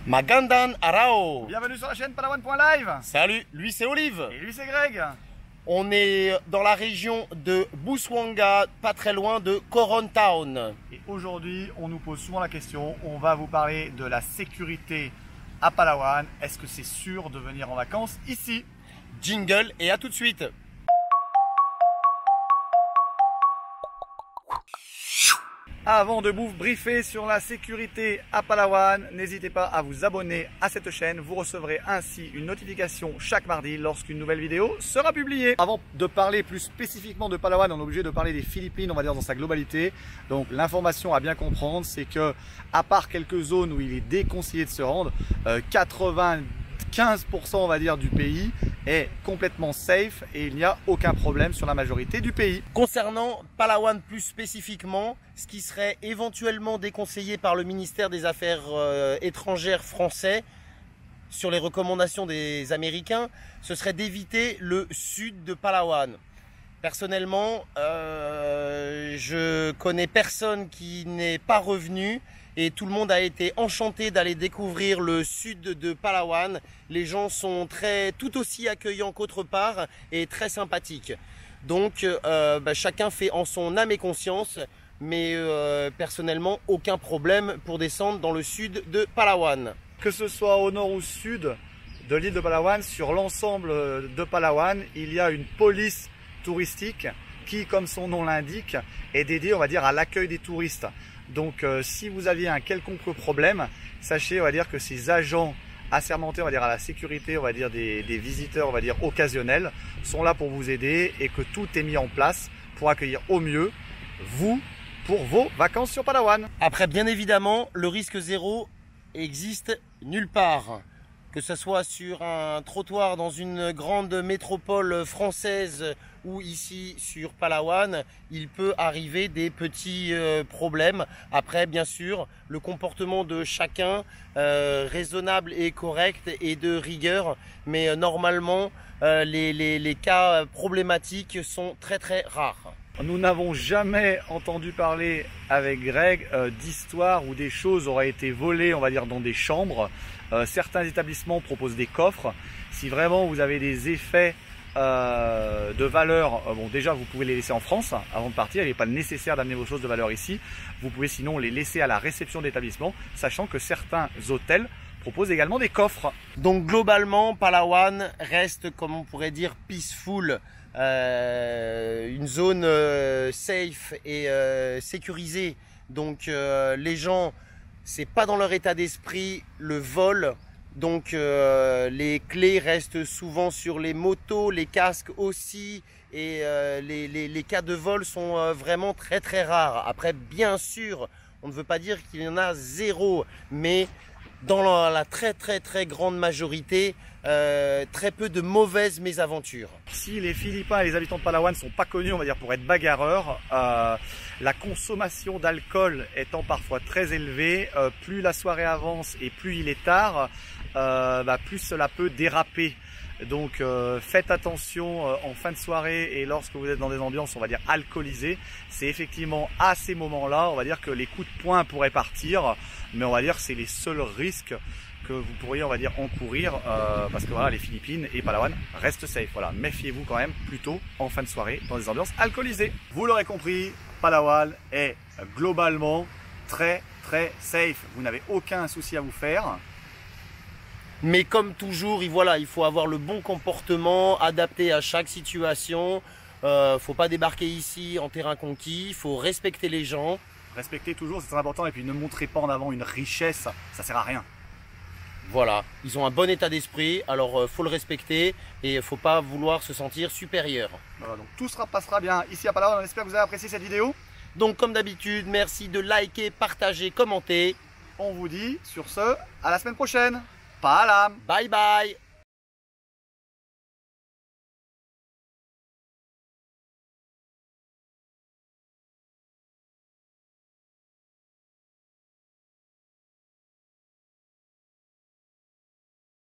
Magandan Arao. Bienvenue sur la chaîne Palawan.live. Salut, lui c'est Olive. Et lui c'est Greg. On est dans la région de Busuanga, pas très loin de Coron Town. Et aujourd'hui, on nous pose souvent la question, on va vous parler de la sécurité à Palawan. Est-ce que c'est sûr de venir en vacances ici? Jingle et à tout de suite. Avant de vous briefer sur la sécurité à Palawan, n'hésitez pas à vous abonner à cette chaîne. Vous recevrez ainsi une notification chaque mardi lorsqu'une nouvelle vidéo sera publiée. Avant de parler plus spécifiquement de Palawan, on est obligé de parler des Philippines, on va dire dans sa globalité. Donc l'information à bien comprendre, c'est que à part quelques zones où il est déconseillé de se rendre, 95% on va dire du pays est complètement safe et il n'y a aucun problème sur la majorité du pays. Concernant Palawan plus spécifiquement, ce qui serait éventuellement déconseillé par le ministère des Affaires étrangères français sur les recommandations des Américains, ce serait d'éviter le sud de Palawan. Personnellement, je connais personne qui n'est pas revenu et tout le monde a été enchanté d'aller découvrir le sud de Palawan. Les gens sont tout aussi accueillants qu'autre part et très sympathiques. Donc chacun fait en son âme et conscience, mais personnellement aucun problème pour descendre dans le sud de Palawan. Que ce soit au nord ou au sud de l'île de Palawan, sur l'ensemble de Palawan, il y a une police touristique qui, comme son nom l'indique, est dédiée, on va dire, à l'accueil des touristes. Donc si vous aviez un quelconque problème, sachez, on va dire, que ces agents assermentés, on va dire, à la sécurité, on va dire, des visiteurs, on va dire, occasionnels, sont là pour vous aider et que tout est mis en place pour accueillir au mieux vous pour vos vacances sur Palawan. Après, bien évidemment, le risque zéro existe nulle part. Que ce soit sur un trottoir dans une grande métropole française ou ici sur Palawan, il peut arriver des petits problèmes. Après, bien sûr, le comportement de chacun raisonnable et correct et de rigueur, mais normalement, les cas problématiques sont très rares. Nous n'avons jamais entendu parler avec Greg d'histoires où des choses auraient été volées, on va dire, dans des chambres. Certains établissements proposent des coffres. Si vraiment vous avez des effets de valeur, bon, déjà vous pouvez les laisser en France avant de partir. Il n'est pas nécessaire d'amener vos choses de valeur ici. Vous pouvez sinon les laisser à la réception de l'établissement, sachant que certains hôtels proposent également des coffres. Donc globalement, Palawan reste, comme on pourrait dire, peaceful. Une zone safe et sécurisée. Donc les gens, c'est pas dans leur état d'esprit le vol. Donc les clés restent souvent sur les motos, les casques aussi, et les cas de vol sont vraiment très rares. Après, bien sûr, on ne veut pas dire qu'il y en a zéro, mais dans la très grande majorité, très peu de mauvaises mésaventures. Si les Philippins et les habitants de Palawan ne sont pas connus, on va dire, pour être bagarreurs, la consommation d'alcool étant parfois très élevée, plus la soirée avance et plus il est tard, plus cela peut déraper. Donc faites attention en fin de soirée et lorsque vous êtes dans des ambiances, on va dire, alcoolisées. C'est effectivement à ces moments-là, on va dire, que les coups de poing pourraient partir, mais on va dire que c'est les seuls risques que vous pourriez, on va dire, encourir, parce que voilà, les Philippines et Palawan restent safe. Voilà, méfiez-vous quand même plutôt en fin de soirée dans des ambiances alcoolisées. Vous l'aurez compris, Palawan est globalement très safe. Vous n'avez aucun souci à vous faire. Mais comme toujours, il faut avoir le bon comportement, adapté à chaque situation. Faut pas débarquer ici en terrain conquis, il faut respecter les gens. Respectez toujours, c'est très important. Et puis ne montrez pas en avant une richesse, ça sert à rien. Voilà, ils ont un bon état d'esprit, alors faut le respecter et faut pas vouloir se sentir supérieur. Voilà, donc tout passera bien ici à Palawan. On espère que vous avez apprécié cette vidéo. Donc comme d'habitude, merci de liker, partager, commenter. On vous dit sur ce, à la semaine prochaine. Paalam. Bye bye.